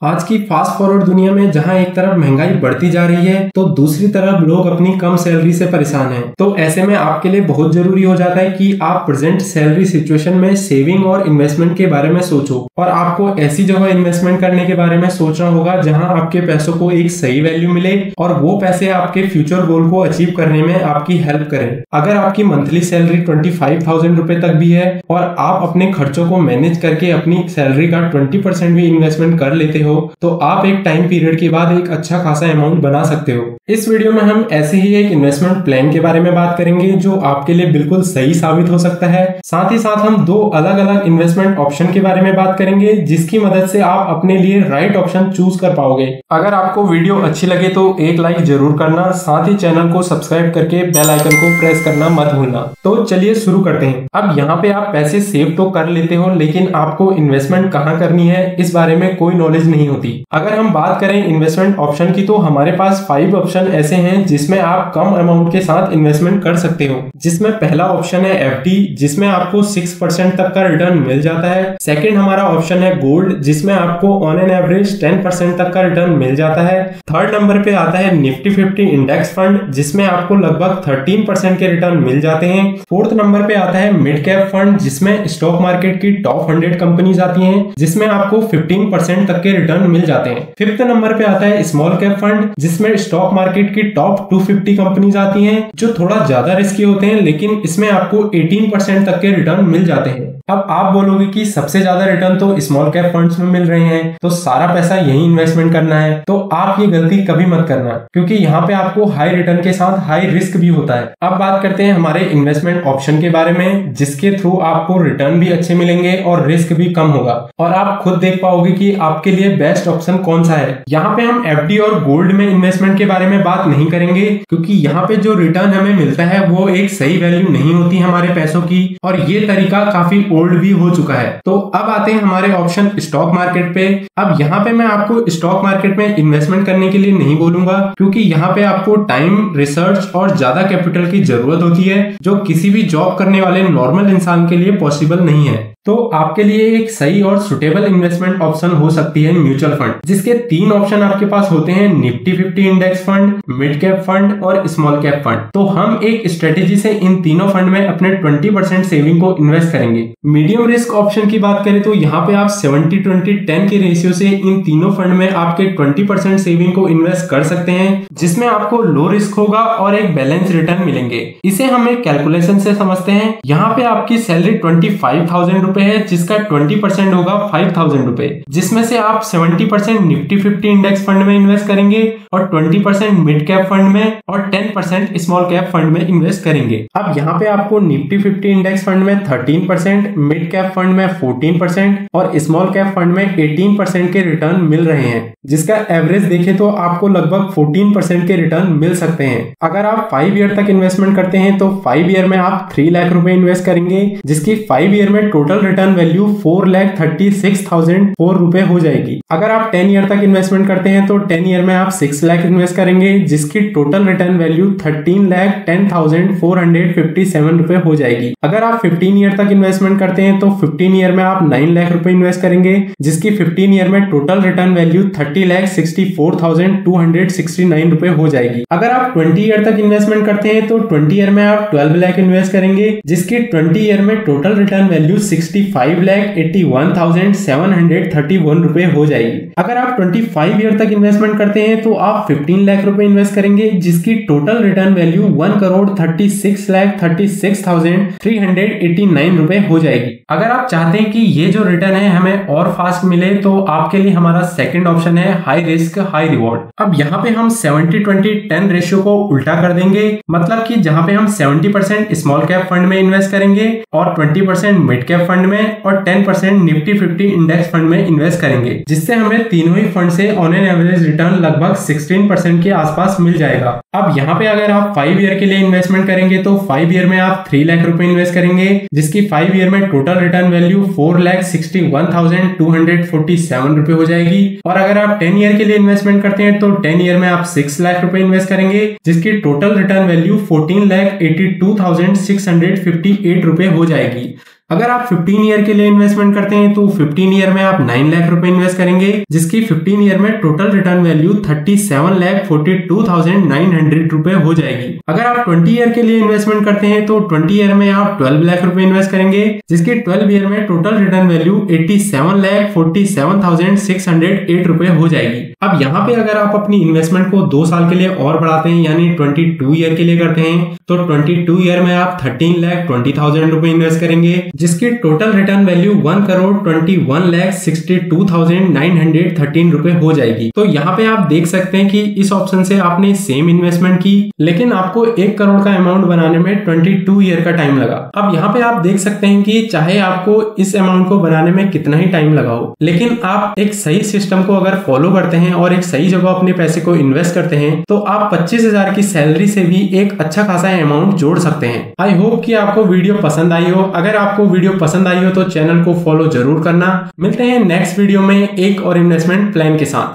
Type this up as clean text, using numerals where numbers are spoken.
आज की fast forward दुनिया में जहां एक तरफ महंगाई बढ़ती जा रही है तो दूसरी तरफ लोग अपनी कम सैलरी से परेशान हैं। तो ऐसे में आपके लिए बहुत जरूरी हो जाता है कि आप प्रेजेंट सैलरी सिचुएशन में सेविंग और इन्वेस्टमेंट के बारे में सोचो और आपको ऐसी जगह इन्वेस्टमेंट करने के बारे में सोचना होगा जहां आपके पैसों को एक सही वैल्यू मिले और वो पैसे आपके फ्यूचर गोल को अचीव करने में आपकी हेल्प करें। अगर आपकी मंथली सैलरी 25,000 रुपए तक भी है और आप अपने खर्चों को मैनेज करके अपनी सैलरी का 20% भी इन्वेस्टमेंट कर लेते हो तो आप एक टाइम पीरियड के बाद एक अच्छा खासा अमाउंट बना सकते हो। इस वीडियो में हम ऐसे ही एक इन्वेस्टमेंट प्लान के बारे में बात करेंगे जो आपके लिए बिल्कुल सही साबित हो सकता है। साथ ही साथ हम दो अलग अलग इन्वेस्टमेंट ऑप्शन के बारे में बात करेंगे जिसकी मदद से आप अपने लिए राइट ऑप्शन चूज कर पाओगे। अगर आपको वीडियो अच्छी लगे तो एक लाइक जरूर करना, साथ ही चैनल को सब्सक्राइब करके बेल आइकन को प्रेस करना मत भूलना। तो चलिए शुरू करते हैं। अब यहाँ पे आप पैसे सेव तो कर लेते हो लेकिन आपको इन्वेस्टमेंट कहाँ करनी है इस बारे में कोई नॉलेज नहीं होती। अगर हम बात करें इन्वेस्टमेंट ऑप्शन की तो हमारे पास 5 ऑप्शन ऐसे हैं जिसमें आप कम अमाउंट के साथ इन्वेस्टमेंट कर सकते हो। जिसमें पहला ऑप्शन है एफडी जिसमें आपको 6% तक का रिटर्न मिल जाता है। सेकंड हमारा ऑप्शन है गोल्ड जिसमें आपको ऑन एन एवरेज 10% तक का रिटर्न मिल जाता है। थर्ड नंबर पे आता है निफ्टी 50 इंडेक्स फंड जिसमें आपको लगभग 13% के रिटर्न मिल जाते हैं। फोर्थ नंबर पे आता है मिड कैप फंड जिसमें स्टॉक मार्केट की टॉप 100 कंपनीज आती हैं जिसमें आपको 15% तक के रिटर्न मिल जाते हैं। फिफ्थ नंबर पे आता है स्मॉल कैप फंड जिसमें स्टॉक मार्केट की टॉप 250 कंपनीज आती हैं जो थोड़ा ज्यादा रिस्की होते हैं लेकिन इसमें आपको 18% तक के रिटर्न मिल जाते हैं। अब आप बोलोगे कि सबसे ज्यादा रिटर्न तो स्मॉल कैप फंड्स में मिल रहे हैं तो सारा पैसा यही इन्वेस्टमेंट करना है, तो आप ये गलती कभी मत करना क्योंकि यहाँ पे आपको हाई रिटर्न के साथ हाई रिस्क भी होता है। अब बात करते हैं हमारे इन्वेस्टमेंट ऑप्शन के बारे में जिसके थ्रू आपको रिटर्न भी अच्छे मिलेंगे और रिस्क भी कम होगा और आप खुद देख पाओगे कि आपके लिए बेस्ट ऑप्शन कौन सा है। यहाँ पे हम एफडी और गोल्ड में इन्वेस्टमेंट के बारे में बात नहीं करेंगे क्योंकि यहाँ पे जो रिटर्न हमें मिलता है वो एक सही वैल्यू नहीं होती हमारे पैसों की और ये तरीका काफी ओल्ड भी हो चुका है। तो अब आते हैं हमारे ऑप्शन स्टॉक मार्केट पे। अब यहाँ पे मैं आपको स्टॉक मार्केट में इन्वेस्टमेंट करने के लिए नहीं बोलूंगा क्योंकि यहाँ पे आपको टाइम, रिसर्च और ज्यादा कैपिटल की जरूरत होती है जो किसी भी जॉब करने वाले नॉर्मल इंसान के लिए पॉसिबल नहीं है। तो आपके लिए एक सही और सुटेबल इन्वेस्टमेंट ऑप्शन हो सकती है म्यूचुअल फंड जिसके 3 ऑप्शन आपके पास होते हैं Nifty 50 index fund, mid cap fund और स्मॉल कैप फंड। तो हम एक स्ट्रेटेजी से इन तीनों फंड में अपने 20% सेविंग को इन्वेस्ट करेंगे। मीडियम रिस्क ऑप्शन की बात करें तो यहाँ पे आप 70-20-10 के रेशियो से इन तीनों फंड में आपके 20% सेविंग को इन्वेस्ट कर सकते हैं जिसमें आपको लो रिस्क होगा और एक बैलेंस रिटर्न मिलेंगे। इसे हम एक कैलकुलेशन से समझते हैं। यहाँ पे आपकी सैलरी 25,000 रुपए है जिसका 20% होगा 5,000 रुपए जिसमें से आप 70% निफ्टी 50 इंडेक्स फंड में इन्वेस्ट करेंगे और 20% मिड कैप फंड में और 10% स्मॉल कैप फंड में इन्वेस्ट करेंगे। अब यहाँ पे आपको निफ्टी 50 इंडेक्स फंड में 13%, मिड कैप फंड में 14% और स्मॉल कैप फंड में 18% के रिटर्न मिल रहे हैं जिसका एवरेज देखें तो आपको लगभग 14% के रिटर्न मिल सकते हैं। अगर आप 5 ईयर तक इन्वेस्टमेंट करते हैं तो 5 ईयर में आप 3 लाख रुपए इन्वेस्ट करेंगे जिसकी 5 ईयर में टोटल रिटर्न वैल्यू 4,36,004 रुपए हो जाएगी। अगर आप 10 ईयर तक इन्वेस्टमेंट करते हैं तो 10 ईयर में आप 6 लाख इन्वेस्ट करेंगे जिसकी टोटल रिटर्न वैल्यू 13,10,457 रुपए हो जाएगी। अगर आप 15 ईयर तक इन्वेस्टमेंट करते हैं तो 15 ईयर में आप 9 लाख रुपए इन्वेस्ट करेंगे जिसकी 15 ईयर में टोटल रिटर्न वैल्यू 30,64,269 रुपए हो जाएगी। अगर आप 20 ईयर तक इन्वेस्टमेंट करते हैं तो 20 ईयर में आप 12 लाख इन्वेस्ट करेंगे जिसकी 20 ईयर में टोटल रिटर्न वैल्यू 65,81,731 रुपए हो जाएगी। अगर आप 25 ईयर तक इन्वेस्टमेंट करते हैं तो आप 15 लाख रुपए इन्वेस्ट करेंगे जिसकी टोटल रिटर्न वैल्यू 1,36,36,389 रुपए हो जाएगी। अगर आप चाहते हैं कि ये जो रिटर्न है हमें और फास्ट मिले तो आपके लिए हमारा सेकंड ऑप्शन है हाई रिस्क हाई रिवॉर्ड। अब यहाँ पे हम 70-20-10 रेशियो को उल्टा कर देंगे, मतलब कि जहाँ पे हम 70% स्मॉल कैप फंड में इन्वेस्ट करेंगे और 20% मिड कैप फंड में और 10% निफ्टी 50 इंडेक्स फंड में इन्वेस्ट करेंगे जिससे हमें तीनों ही फंड से ऑन एन एवरेज रिटर्न लगभग 16% के आसपास मिल जाएगा। अब यहाँ पे अगर आप 5 ईयर के लिए इन्वेस्टमेंट करेंगे तो 5 ईयर में आप 3 लाख रुपए इन्वेस्ट करेंगे जिसकी 5 ईयर में टोटल रिटर्न वैल्यू 4,61,247 रुपए हो जाएगी। और अगर आप 10 ईयर के लिए इन्वेस्टमेंट करते हैं तो 10 ईयर में आप 6 लाख रुपए इन्वेस्ट करेंगे जिसकी टोटल रिटर्न वैल्यू 14,82,658 रुपए हो जाएगी। अगर आप 15 ईयर के लिए इन्वेस्टमेंट करते हैं तो 15 ईयर में आप 9 लाख रुपए इन्वेस्ट करेंगे, जिसकी 15 ईयर में टोटल रिटर्न वैल्यू 37,42,900 रुपए हो जाएगी। अगर आप 20 ईयर के लिए इन्वेस्टमेंट करते हैं तो 20 ईयर में आप 12 लाख रुपए इन्वेस्ट करेंगे, जिसकी 12 ईयर में टोटल रिटर्न वैल्यू 87,47,608 रुपए हो जाएगी। अब यहाँ पे अगर आप अपनी इन्वेस्टमेंट को 2 साल के लिए और बढ़ाते हैं यानी 22 ईयर के लिए करते हैं तो 22 ईयर में आप 13,20,000 रुपए इन्वेस्ट करेंगे, जिसकी टोटल रिटर्न वैल्यू 1,21,62,913 रुपए हो जाएगी। तो यहाँ पे आप देख सकते हैं कि इस ऑप्शन से आपने सेम इन्वेस्टमेंट की, लेकिन आपको 1 करोड़ का अमाउंट बनाने में 22 ईयर का टाइम लगा। अब यहाँ पे आप देख सकते हैं कि चाहे आपको इस अमाउंट को बनाने में कितना ही टाइम लगा हो, लेकिन आप एक सही सिस्टम को अगर फॉलो करते हैं और एक सही जगह अपने पैसे को इन्वेस्ट करते हैं तो आप 25,000 की सैलरी से भी एक अच्छा खासा अमाउंट जोड़ सकते हैं। आई होप कि आपको वीडियो पसंद आई हो। अगर आपको वीडियो पसंद आई हो तो चैनल को फॉलो जरूर करना। मिलते हैं नेक्स्ट वीडियो में एक और इन्वेस्टमेंट प्लान के साथ।